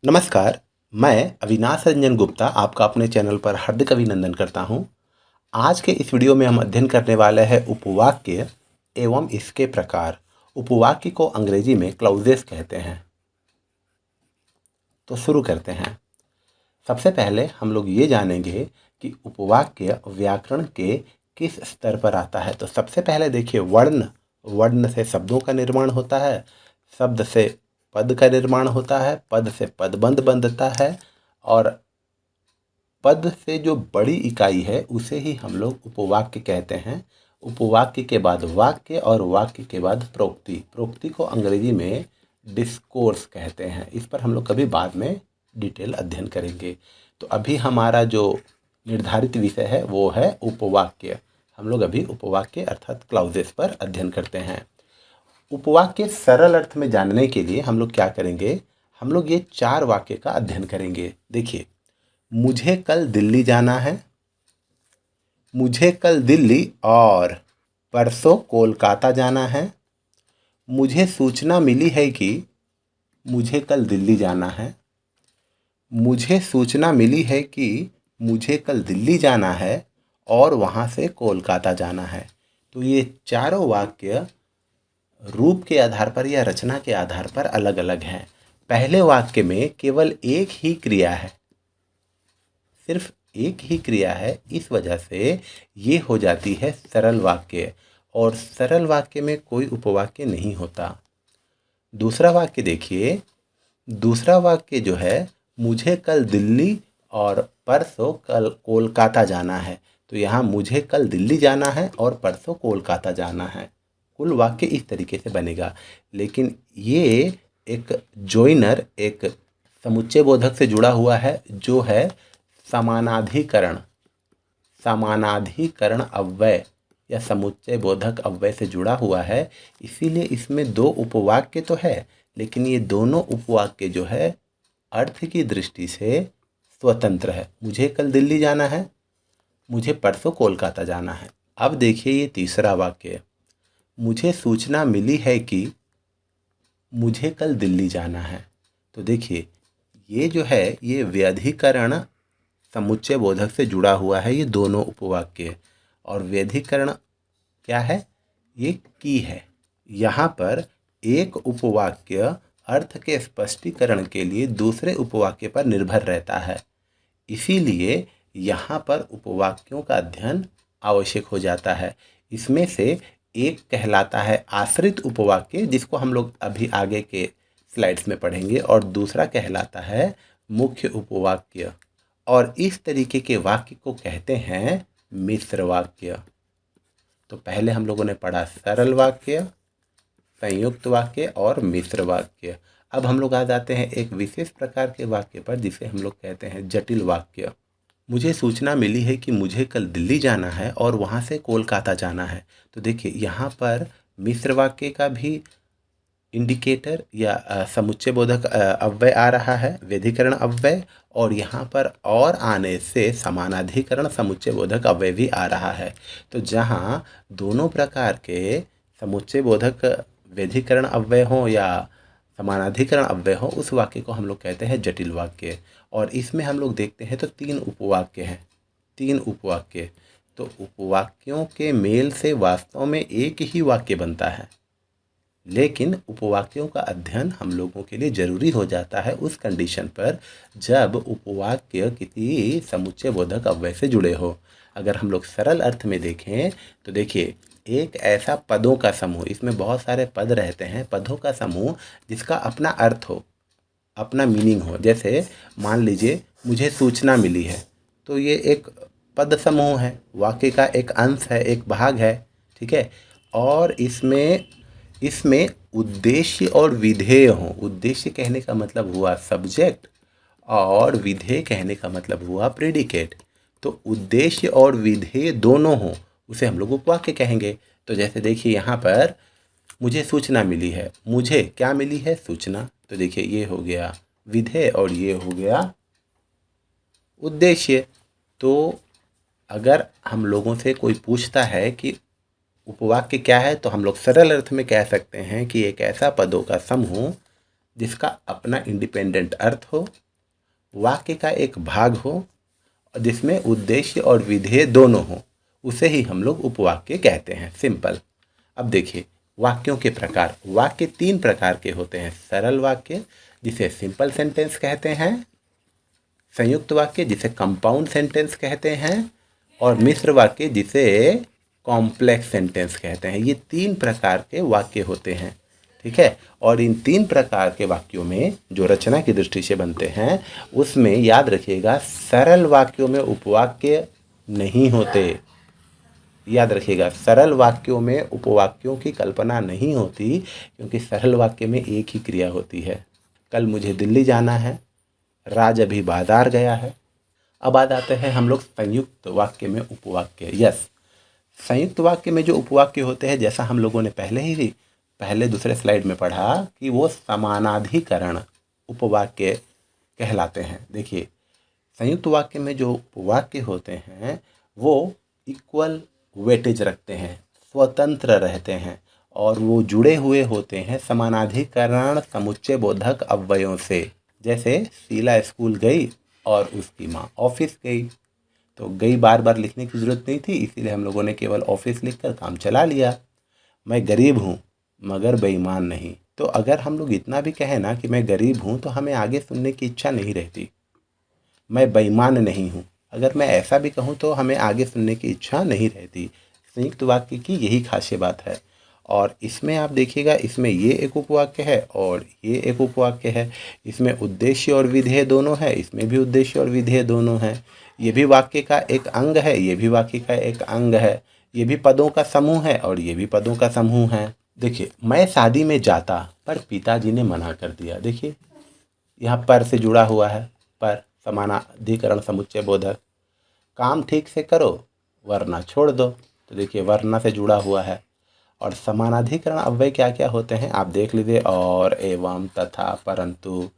नमस्कार, मैं अविनाश रंजन गुप्ता आपका अपने चैनल पर हार्दिक अभिनंदन करता हूं। आज के इस वीडियो में हम अध्ययन करने वाले हैं उपवाक्य एवं इसके प्रकार। उपवाक्य को अंग्रेजी में क्लॉजेस कहते हैं। तो शुरू करते हैं। सबसे पहले हम लोग ये जानेंगे कि उपवाक्य व्याकरण के किस स्तर पर आता है। तो सबसे पहले देखिए, वर्ण वर्ण से शब्दों का निर्माण होता है, शब्द से पद का निर्माण होता है, पद से पदबंध बनता है, और पद से जो बड़ी इकाई है उसे ही हम लोग उपवाक्य कहते हैं। उपवाक्य के बाद वाक्य और वाक्य के बाद प्रोक्ति। प्रोक्ति को अंग्रेजी में डिस्कोर्स कहते हैं। इस पर हम लोग कभी बाद में डिटेल अध्ययन करेंगे। तो अभी हमारा जो निर्धारित विषय है वो है उपवाक्य। हम लोग अभी उपवाक्य अर्थात क्लॉजेस पर अध्ययन करते हैं। उपवाक्य सरल अर्थ में जानने के लिए हम लोग क्या करेंगे, हम लोग ये 4 वाक्य का अध्ययन करेंगे। देखिए, मुझे कल दिल्ली जाना है, मुझे कल दिल्ली और परसों कोलकाता जाना है, मुझे सूचना मिली है कि मुझे कल दिल्ली जाना है, मुझे सूचना मिली है कि मुझे कल दिल्ली जाना है और वहाँ से कोलकाता जाना है। तो ये चारों वाक्य रूप के आधार पर या रचना के आधार पर अलग अलग हैं। पहले वाक्य में केवल एक ही क्रिया है, सिर्फ एक ही क्रिया है, इस वजह से ये हो जाती है सरल वाक्य, और सरल वाक्य में कोई उपवाक्य नहीं होता। दूसरा वाक्य देखिए, दूसरा वाक्य जो है, मुझे कल दिल्ली और परसों कल कोलकाता जाना है। तो यहाँ मुझे कल दिल्ली जाना है और परसों कोलकाता जाना है। कुल वाक्य इस तरीके से बनेगा। लेकिन ये एक जोइनर, एक समुच्चय बोधक से जुड़ा हुआ है जो है समानाधिकरण। समानाधिकरण अव्यय या समुच्चय बोधक अव्यय से जुड़ा हुआ है, इसीलिए इसमें 2 उपवाक्य तो है, लेकिन ये दोनों उपवाक्य जो है अर्थ की दृष्टि से स्वतंत्र है। मुझे कल दिल्ली जाना है, मुझे परसों कोलकाता जाना है। अब देखिए ये तीसरा वाक्य, मुझे सूचना मिली है कि मुझे कल दिल्ली जाना है। तो देखिए ये जो है ये व्यधिकरण समुच्चय बोधक से जुड़ा हुआ है, ये दोनों उपवाक्य। और व्यधिकरण क्या है, ये की है। यहाँ पर एक उपवाक्य अर्थ के स्पष्टीकरण के लिए दूसरे उपवाक्य पर निर्भर रहता है, इसीलिए यहाँ पर उपवाक्यों का अध्ययन आवश्यक हो जाता है। इसमें से एक कहलाता है आश्रित उपवाक्य, जिसको हम लोग अभी आगे के स्लाइड्स में पढ़ेंगे, और दूसरा कहलाता है मुख्य उपवाक्य। और इस तरीके के वाक्य को कहते हैं मिश्र वाक्य। तो पहले हम लोगों ने पढ़ा सरल वाक्य, संयुक्त वाक्य और मिश्र वाक्य। अब हम लोग आ जाते हैं एक विशेष प्रकार के वाक्य पर, जिसे हम लोग कहते हैं जटिल वाक्य। मुझे सूचना मिली है कि मुझे कल दिल्ली जाना है और वहाँ से कोलकाता जाना है। तो देखिए यहाँ पर मिश्र वाक्य का भी इंडिकेटर या समुच्चय बोधक अव्यय आ रहा है, व्यधिकरण अव्यय, और यहाँ पर और आने से समानाधिकरण समुच्चय बोधक अव्यय भी आ रहा है। तो जहाँ दोनों प्रकार के समुच्चय बोधक व्यधिकरण अव्यय हो या समानाधिकरण अव्यय हो, उस वाक्य को हम लोग कहते हैं जटिल वाक्य। और इसमें हम लोग देखते हैं तो 3 उपवाक्य हैं, 3 उपवाक्य। तो उपवाक्यों के मेल से वास्तव में एक ही वाक्य बनता है, लेकिन उपवाक्यों का अध्ययन हम लोगों के लिए ज़रूरी हो जाता है उस कंडीशन पर जब उपवाक्य किसी समुच्चय बोधक अव्यय से जुड़े हो। अगर हम लोग सरल अर्थ में देखें तो देखिए, एक ऐसा पदों का समूह, इसमें बहुत सारे पद रहते हैं, पदों का समूह जिसका अपना अर्थ हो, अपना मीनिंग हो। जैसे मान लीजिए मुझे सूचना मिली है, तो ये एक पद समूह है, वाक्य का एक अंश है, एक भाग है, ठीक है। और इसमें इसमें उद्देश्य और विधेय हो। उद्देश्य कहने का मतलब हुआ सब्जेक्ट और विधेय कहने का मतलब हुआ प्रेडिकेट। तो उद्देश्य और विधेय दोनों हो, उसे हम लोग उपवाक्य कहेंगे। तो जैसे देखिए यहाँ पर मुझे सूचना मिली है, मुझे क्या मिली है, सूचना। तो देखिए ये हो गया विधेय और ये हो गया उद्देश्य। तो अगर हम लोगों से कोई पूछता है कि उपवाक्य क्या है, तो हम लोग सरल अर्थ में कह सकते हैं कि एक ऐसा पदों का समूह जिसका अपना इंडिपेंडेंट अर्थ हो, वाक्य का एक भाग हो, जिसमें उद्देश्य और विधेय दोनों हो, उसे ही हम लोग उपवाक्य कहते हैं। सिंपल। अब देखिए वाक्यों के प्रकार। वाक्य 3 प्रकार के होते हैं। सरल वाक्य जिसे सिंपल सेंटेंस कहते हैं, संयुक्त वाक्य जिसे कंपाउंड सेंटेंस कहते हैं, और मिश्र वाक्य जिसे कॉम्प्लेक्स सेंटेंस कहते हैं। ये 3 प्रकार के वाक्य होते हैं, ठीक है। और इन 3 प्रकार के वाक्यों में जो रचना की दृष्टि से बनते हैं, उसमें याद रखिएगा सरल वाक्यों में उपवाक्य नहीं होते। याद रखिएगा सरल वाक्यों में उपवाक्यों की कल्पना नहीं होती, क्योंकि सरल वाक्य में एक ही क्रिया होती है। कल मुझे दिल्ली जाना है, राज अभी बाजार गया है। अब आ जाते हैं हम लोग संयुक्त वाक्य में उपवाक्य। यस, संयुक्त वाक्य में जो उपवाक्य होते हैं, जैसा हम लोगों ने पहले दूसरे स्लाइड में पढ़ा कि वो समानाधिकरण उपवाक्य कहलाते हैं। देखिए संयुक्त वाक्य में जो उपवाक्य होते हैं वो इक्वल वेटेज रखते हैं, स्वतंत्र रहते हैं, और वो जुड़े हुए होते हैं समानाधिकरण समुच्चय बोधक अव्ययों से। जैसे शीला स्कूल गई और उसकी माँ ऑफिस गई, तो गई बार बार लिखने की ज़रूरत नहीं थी, इसीलिए हम लोगों ने केवल ऑफिस लिखकर काम चला लिया। मैं गरीब हूँ मगर बेईमान नहीं। तो अगर हम लोग इतना भी कहें ना कि मैं गरीब हूँ, तो हमें आगे सुनने की इच्छा नहीं रहती। मैं बेईमान नहीं हूँ, अगर मैं ऐसा भी कहूँ तो हमें आगे सुनने की इच्छा नहीं रहती। संयुक्त वाक्य की यही खासियत बात है। और इसमें आप देखिएगा, इसमें ये एक उपवाक्य है और ये एक उपवाक्य है। इसमें उद्देश्य और विधेय दोनों है, इसमें भी उद्देश्य और विधेय दोनों हैं। ये भी वाक्य का एक अंग है, ये भी वाक्य का एक अंग है। ये भी पदों का समूह है और ये भी पदों का समूह है। देखिए मैं शादी में जाता पर पिताजी ने मना कर दिया। देखिए यहाँ पर से जुड़ा हुआ है, पर समानाधिकरण समुच्चय बोधक। काम ठीक से करो वरना छोड़ दो, तो देखिए वरना से जुड़ा हुआ है। और समानाधिकरण अव्यय क्या क्या होते हैं आप देख लीजिए, और, एवं, तथा, परंतु,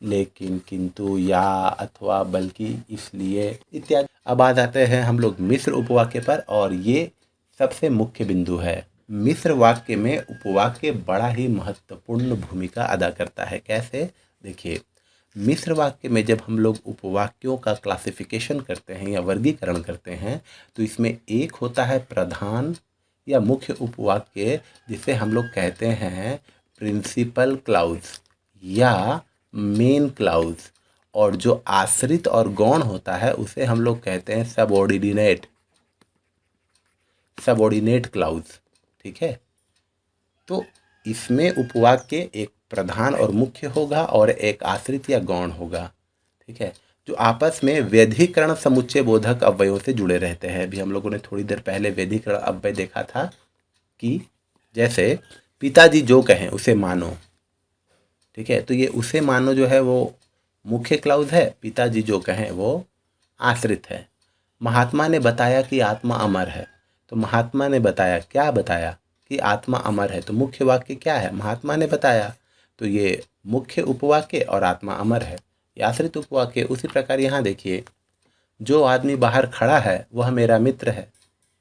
लेकिन, किंतु, या, अथवा, बल्कि, इसलिए इत्यादि। अब आ जाते हैं हम लोग मिश्र उपवाक्य पर, और ये सबसे मुख्य बिंदु है। मिश्र वाक्य में उपवाक्य बड़ा ही महत्वपूर्ण भूमिका अदा करता है। कैसे? देखिए मिश्र वाक्य में जब हम लोग उपवाक्यों का क्लासिफिकेशन करते हैं या वर्गीकरण करते हैं, तो इसमें एक होता है प्रधान या मुख्य उपवाक्य, जिसे हम लोग कहते हैं प्रिंसिपल क्लाउज या मेन क्लाउज, और जो आश्रित और गौण होता है उसे हम लोग कहते हैं सबऑर्डिनेट क्लाउज। ठीक है, तो इसमें उपवाक्य एक प्रधान और मुख्य होगा और एक आश्रित या गौण होगा। ठीक है, जो आपस में व्यधिकरण समुच्चय बोधक अव्ययों से जुड़े रहते हैं। अभी हम लोगों ने थोड़ी देर पहले व्यधिकरण अव्यय देखा था कि जैसे पिताजी जो कहें उसे मानो। ठीक है, तो ये उसे मानो जो है वो मुख्य क्लाउज है, पिताजी जो कहें वो आश्रित है। महात्मा ने बताया कि आत्मा अमर है, तो महात्मा ने बताया, क्या बताया? कि आत्मा अमर है। तो मुख्य वाक्य क्या है? महात्मा ने बताया, तो ये मुख्य उपवाक्य, और आत्मा अमर है ये आश्रित उपवाक्य। उसी प्रकार यहाँ देखिए, जो आदमी बाहर खड़ा है वह मेरा मित्र है।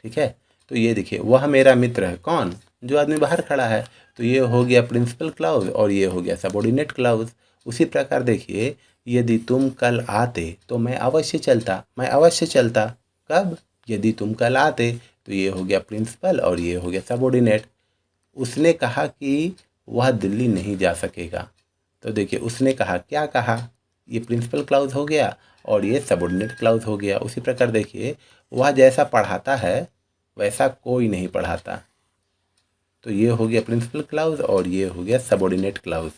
ठीक है, तो ये देखिए वह मेरा मित्र है, कौन? जो आदमी बाहर खड़ा है। तो ये हो गया प्रिंसिपल क्लाउज और ये हो गया सबऑर्डिनेट क्लाउज। उसी प्रकार देखिए, यदि तुम कल आते तो मैं अवश्य चलता। कब? यदि तुम कल आते, तो ये हो गया प्रिंसिपल और ये हो गया सबऑर्डिनेट। उसने कहा कि वह दिल्ली नहीं जा सकेगा, तो देखिए उसने कहा, क्या कहा? ये प्रिंसिपल क्लाउज हो गया और ये सबऑर्डिनेट क्लाउज हो गया। उसी प्रकार देखिए, वह जैसा पढ़ाता है वैसा कोई नहीं पढ़ाता, तो ये हो गया प्रिंसिपल क्लाउज और ये हो गया सबऑर्डिनेट क्लाउज।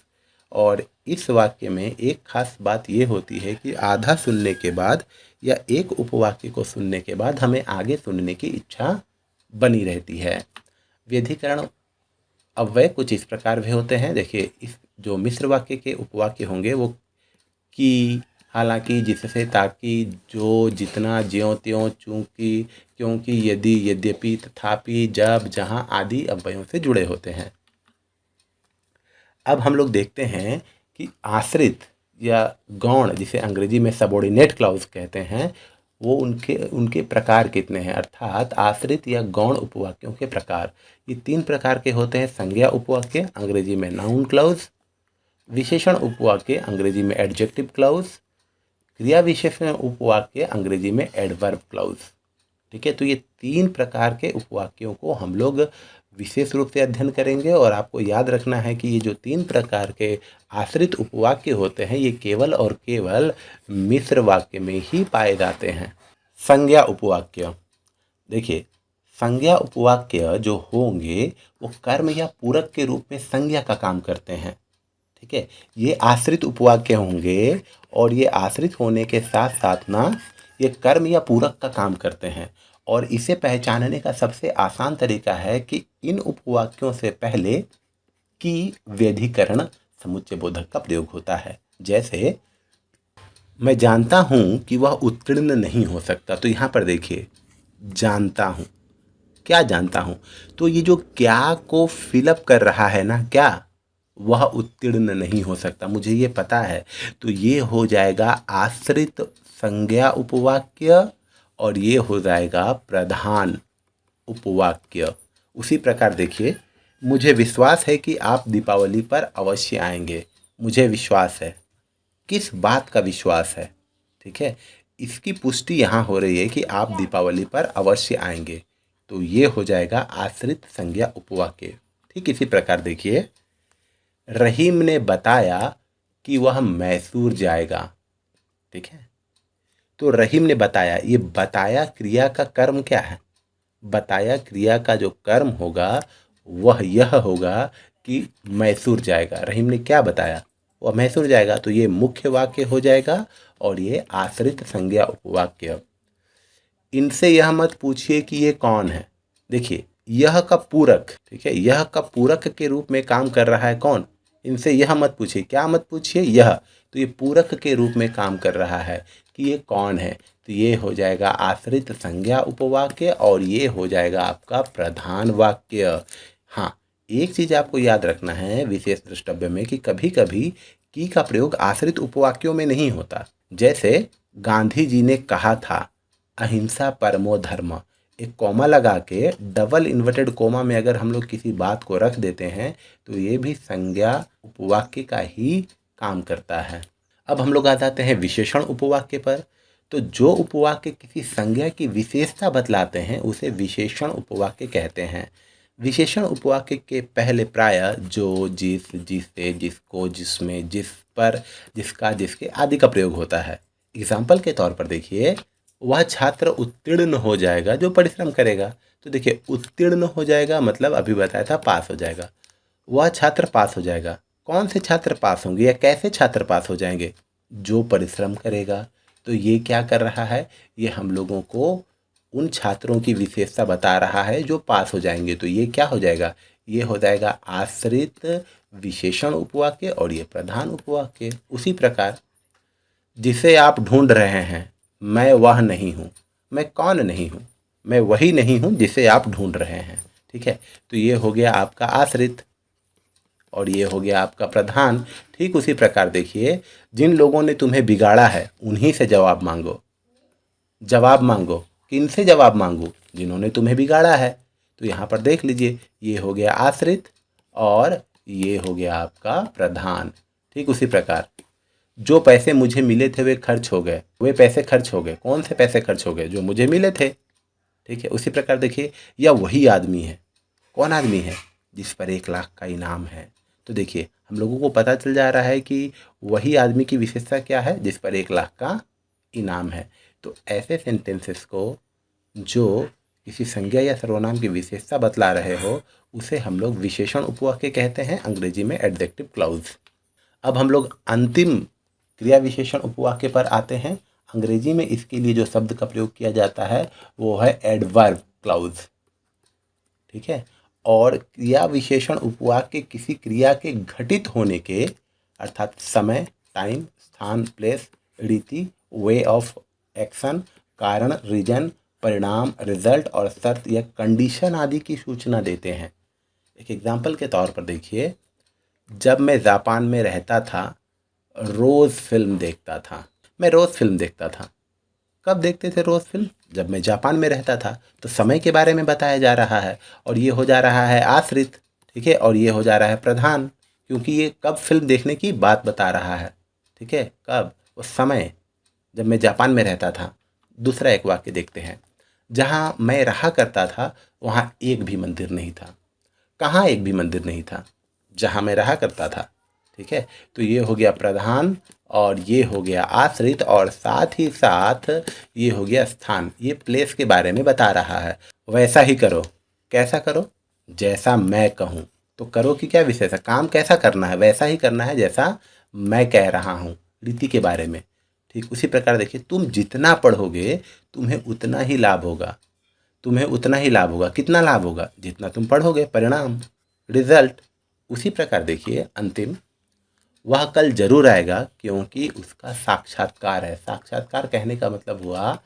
और इस वाक्य में एक खास बात ये होती है कि आधा सुनने के बाद या एक उपवाक्य को सुनने के बाद हमें आगे सुनने की इच्छा बनी रहती है। व्यधिकरण अव्यय कुछ इस प्रकार भी होते हैं। देखिए इस जो मिश्र वाक्य के उपवाक्य होंगे वो कि, हालांकि, जिससे, ताकि, जो, जितना, ज्यों त्यों, चूंकि, क्योंकि, यदि, यद्यपि, तथापि, जब, जहां आदि अव्ययों से जुड़े होते हैं। अब हम लोग देखते हैं कि आश्रित या गौण, जिसे अंग्रेजी में सबऑर्डिनेट क्लाउज कहते हैं, वो उनके प्रकार कितने हैं, अर्थात आश्रित या गौण उपवाक्यों के प्रकार। ये 3 प्रकार के होते हैं। संज्ञा उपवाक्य, अंग्रेजी में नाउन क्लाउज, विशेषण उपवाक्य अंग्रेजी में एडजेक्टिव क्लाउज, क्रिया विशेषण उपवाक्य अंग्रेजी में एडवर्ब क्लाउज। ठीक है, तो ये 3 प्रकार के उपवाक्यों को हम लोग विशेष रूप से अध्ययन करेंगे। और आपको याद रखना है कि ये जो 3 प्रकार के आश्रित उपवाक्य होते हैं ये केवल और केवल मिश्र वाक्य में ही पाए जाते हैं। संज्ञा उपवाक्य, देखिए संज्ञा उपवाक्य जो होंगे वो कर्म या पूरक के रूप में संज्ञा का काम करते हैं। ठीक है, ये आश्रित उपवाक्य होंगे और ये आश्रित होने के साथ साथ ना ये कर्म या पूरक का काम करते हैं। और इसे पहचानने का सबसे आसान तरीका है कि इन उपवाक्यों से पहले की व्यधिकरण समुच्चय बोधक का प्रयोग होता है। जैसे मैं जानता हूँ कि वह उत्तीर्ण नहीं हो सकता, तो यहाँ पर देखिए जानता हूँ, क्या जानता हूँ, तो ये जो क्या को फिलअप कर रहा है ना, क्या वह उत्तीर्ण नहीं हो सकता, मुझे ये पता है, तो ये हो जाएगा आश्रित संज्ञा उपवाक्य और ये हो जाएगा प्रधान उपवाक्य। उसी प्रकार देखिए मुझे विश्वास है कि आप दीपावली पर अवश्य आएंगे, मुझे विश्वास है, किस बात का विश्वास है। ठीक है, इसकी पुष्टि यहाँ हो रही है कि आप दीपावली पर अवश्य आएंगे, तो ये हो जाएगा आश्रित संज्ञा उपवाक्य। ठीक इसी प्रकार देखिए रहीम ने बताया कि वह मैसूर जाएगा। ठीक है, तो रहीम ने बताया, ये बताया क्रिया का कर्म क्या है, बताया क्रिया का जो कर्म होगा वह यह होगा कि मैसूर जाएगा। रहीम ने क्या बताया, वह मैसूर जाएगा, तो ये मुख्य वाक्य हो जाएगा और ये आश्रित संज्ञा उपवाक्य। इनसे यह मत पूछिए कि ये कौन है, देखिए यह का पूरक, ठीक है, यह का पूरक के रूप में काम कर रहा है कौन, इनसे यह मत पूछिए, क्या मत पूछिए, यह, तो ये पूरक के रूप में काम कर रहा है कि ये कौन है, तो ये हो जाएगा आश्रित संज्ञा उपवाक्य और ये हो जाएगा आपका प्रधान वाक्य। हाँ, एक चीज़ आपको याद रखना है विशेष द्रष्टव्य में कि कभी कभी की का प्रयोग आश्रित उपवाक्यों में नहीं होता। जैसे गांधी जी ने कहा था अहिंसा परमो धर्म, एक कॉमा लगा के डबल इन्वर्टेड कोमा में अगर हम लोग किसी बात को रख देते हैं तो ये भी संज्ञा उपवाक्य का ही काम करता है। अब हम लोग आ जाते हैं विशेषण उपवाक्य पर। तो जो उपवाक्य किसी संज्ञा की विशेषता बतलाते हैं उसे विशेषण उपवाक्य कहते हैं। विशेषण उपवाक्य के पहले प्रायः जो, जिस, जिससे, जिसको, जिसमें, जिस पर, जिसका, जिसके आदि का प्रयोग होता है। एग्जाम्पल के तौर पर देखिए वह छात्र उत्तीर्ण हो जाएगा जो परिश्रम करेगा, तो देखिए उत्तीर्ण हो जाएगा मतलब अभी बताया था पास हो जाएगा। वह छात्र पास हो जाएगा, कौन से छात्र पास होंगे या कैसे छात्र पास हो जाएंगे, जो परिश्रम करेगा। तो ये क्या कर रहा है, ये हम लोगों को उन छात्रों की विशेषता बता रहा है जो पास हो जाएंगे, तो ये क्या हो जाएगा, ये हो जाएगा आश्रित विशेषण उपवाक्य और ये प्रधान उपवाक्य। उसी प्रकार जिसे आप ढूंढ रहे हैं, मैं वह नहीं हूँ, मैं कौन नहीं हूँ, मैं वही नहीं हूँ जिसे आप ढूंढ रहे हैं। ठीक है, तो ये हो गया आपका आश्रित और ये हो गया आपका प्रधान। ठीक उसी प्रकार देखिए जिन लोगों ने तुम्हें बिगाड़ा है उन्हीं से जवाब मांगो, जवाब मांगो, किन से जवाब मांगो, जिन्होंने तुम्हें बिगाड़ा है। तो यहाँ पर देख लीजिए ये हो गया आश्रित और ये हो गया आपका प्रधान। ठीक उसी प्रकार जो पैसे मुझे मिले थे वे खर्च हो गए, वे पैसे खर्च हो गए, कौन से पैसे खर्च हो गए, जो मुझे मिले थे। ठीक है, उसी प्रकार देखिए या वही आदमी है, कौन आदमी है, जिस पर 1 लाख का इनाम है। तो देखिए हम लोगों को पता चल जा रहा है कि वही आदमी की विशेषता क्या है, जिस पर 1 लाख का इनाम है। तो ऐसे सेंटेंसेस को जो किसी संज्ञा या सर्वनाम की विशेषता बतला रहे हो उसे हम लोग विशेषण उपवाक्य कहते हैं, अंग्रेजी में एडजेक्टिव क्लाउज। अब हम लोग अंतिम क्रिया विशेषण उपवाक्य पर आते हैं। अंग्रेजी में इसके लिए जो शब्द का प्रयोग किया जाता है वो है एडवर्ब क्लाउज। ठीक है, और क्रिया विशेषण उपवाक्य किसी क्रिया के घटित होने के अर्थात समय, टाइम, स्थान, प्लेस, रीति, वे ऑफ एक्शन, कारण, रीजन, परिणाम, रिजल्ट और शर्त या कंडीशन आदि की सूचना देते हैं। एक एग्जाम्पल के तौर पर देखिए, जब मैं जापान में रहता था रोज़ फिल्म देखता था। मैं रोज़ फिल्म देखता था, कब देखते थे रोज़ फिल्म, जब मैं जापान में रहता था। तो समय के बारे में बताया जा रहा है और ये हो जा रहा है आश्रित। ठीक है, और ये हो जा रहा है प्रधान। क्योंकि ये कब फिल्म देखने की बात बता रहा है, ठीक है, कब, उस समय जब मैं जापान में रहता था। दूसरा एक वाक्य देखते हैं, जहाँ मैं रहा करता था वहाँ एक भी मंदिर नहीं था। कहाँ एक भी मंदिर नहीं था? जहाँ मैं रहा करता था, ठीक है। तो ये हो गया प्रधान और ये हो गया आश्रित और साथ ही साथ ये हो गया स्थान। ये प्लेस के बारे में बता रहा है। वैसा ही करो। कैसा करो? जैसा मैं कहूँ। तो करो कि क्या विशेष है, काम कैसा करना है? वैसा ही करना है जैसा मैं कह रहा हूँ, रीति के बारे में। ठीक उसी प्रकार देखिए, तुम जितना पढ़ोगे तुम्हें उतना ही लाभ होगा। तुम्हें उतना ही लाभ होगा। कितना लाभ होगा? जितना तुम पढ़ोगे, परिणाम, रिजल्ट। उसी प्रकार देखिए अंतिम, वह कल जरूर आएगा क्योंकि उसका साक्षात्कार है। साक्षात्कार कहने का मतलब हुआ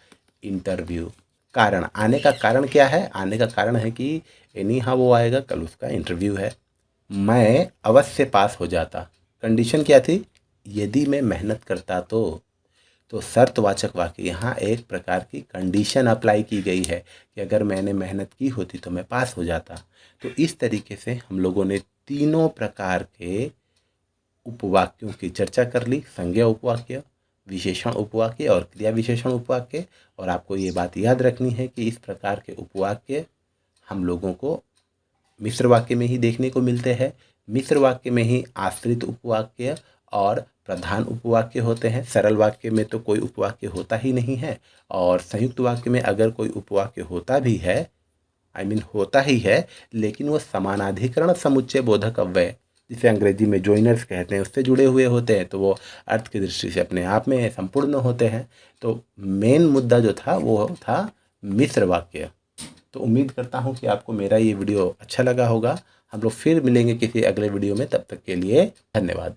इंटरव्यू। कारण, आने का कारण क्या है? आने का कारण है कि एनी हाँ वो आएगा, कल उसका इंटरव्यू है। मैं अवश्य पास हो जाता। कंडीशन क्या थी? यदि मैं मेहनत करता तो शर्तवाचक वाक्य, यहाँ एक प्रकार की कंडीशन अप्लाई की गई है कि अगर मैंने मेहनत की होती तो मैं पास हो जाता। तो इस तरीके से हम लोगों ने तीनों प्रकार के उपवाक्यों की चर्चा कर ली। संज्ञा उपवाक्य, विशेषण उपवाक्य और क्रिया विशेषण उपवाक्य। और आपको ये बात याद रखनी है कि इस प्रकार के उपवाक्य हम लोगों को मिश्र वाक्य में ही देखने को मिलते हैं। मिश्र वाक्य में ही आश्रित उपवाक्य और प्रधान उपवाक्य होते हैं। सरल वाक्य में तो कोई उपवाक्य होता ही नहीं है। और संयुक्त वाक्य में अगर कोई उपवाक्य होता भी है, होता ही है, लेकिन वो समानाधिकरण समुच्चय बोधक अव्यय, जिसे अंग्रेजी में जॉइनर्स कहते हैं, उससे जुड़े हुए होते हैं। तो वो अर्थ की दृष्टि से अपने आप में संपूर्ण होते हैं। तो मेन मुद्दा जो था वो था मिश्र वाक्य। तो उम्मीद करता हूँ कि आपको मेरा ये वीडियो अच्छा लगा होगा। हम लोग फिर मिलेंगे किसी अगले वीडियो में। तब तक के लिए धन्यवाद।